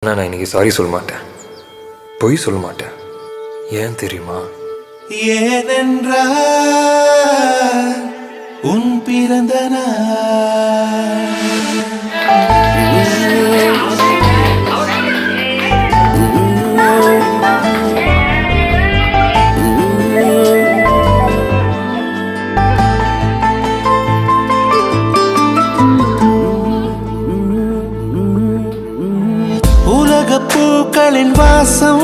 ஆனால் நான் இன்னைக்கு சாரி சொல்ல மாட்டேன், பொய் சொல்ல மாட்டேன். ஏன் தெரியுமா? ஏனென்றால் உன் பிறந்த நாள். உலகப் பூக்களின் வாசம்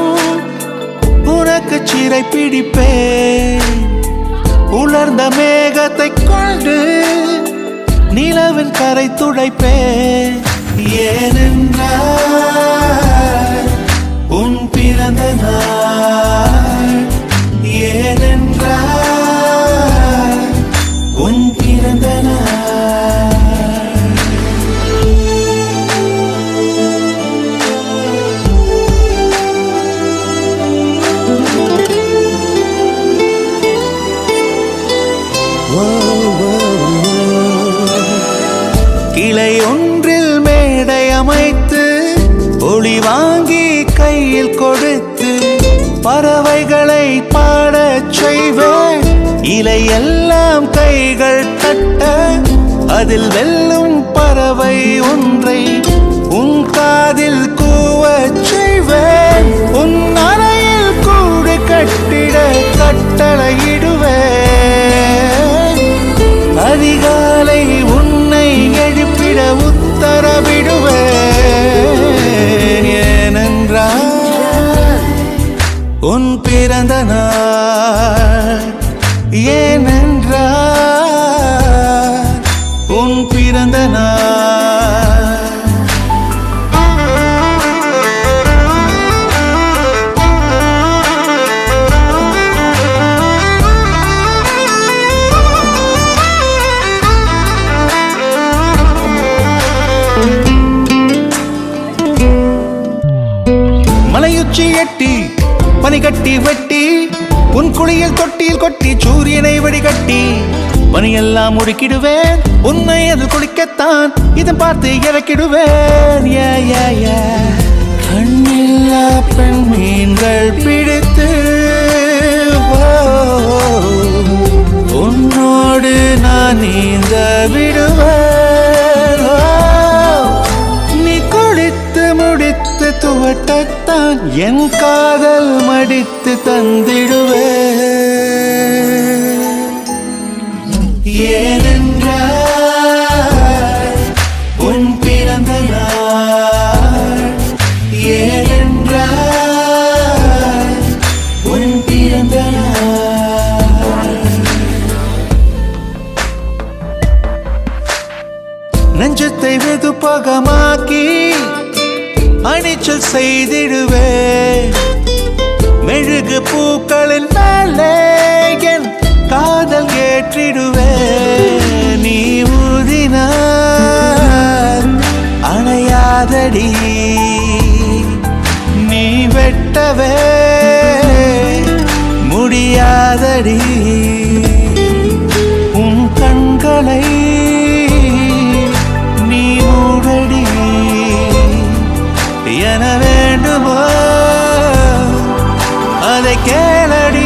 உனக்கு சிறை பிடிப்பேன். உலர்ந்த மேகத்தை கொண்டு நிலவின் கரை துடைப்பேன். ஏனென்றால் உன் பிறந்த நாள். ஏனென்றால் உன் பிறந்த நாள். கிளை ஒன்றில் மேடை அமைத்து ஒளி வாங்கி கையில் கொடுத்து பறவைகளை பாடச் செய்வேன். இலையெல்லாம் கைகள் தட்ட அதில் வெல்லும் பறவை ஒன்றை உன் காதில் கூவச் செய்வேன். உன் அறையில் கூடு கட்டிட கட்டளையிடுவேன். அதிகாலை உன்னை எழுப்பிட உத்தரவிடுவேன். ஏனென்றால் உன் பிறந்த நாள். ஏனென்றால் உன் பிறந்த நாள். மலையுச்சி எட்டி பனி கட்டி வெட்டி உன் குளியல் தொட்டியில் கொட்டி சூரியனை வடிகட்டி பனியெல்லாம் முடுக்கிடுவேன். உன்னை அது குளிக்கத்தான் இதன் பார்த்து இறக்கிடுவேன். கண்ணில்லா பெண் மீன்கள் பிடித்து உன்னோடு நான் நீந்த விடுவேன். நீ குளித்து முடித்து துவட்டத்தான் என் காதல் மடித்து தந்திடுவேன். ஏனென்றால் உன் பிறந்த நாள். ஏனென்றால் உன் பிறந்த நாள். நெஞ்சத்தை வெது பகமாக்கி அணிச்சல் செய்திடுவேன். மெழுகு பூக்களின் மேலே என் காதல் ஏற்றிடுவேன். நீ ஊதினார் அணையாதடி, நீ வெட்டவே முடியாதடி. உன் கண்களை நீ மூடடி. என வேண்டுமோ அதை கேளடி.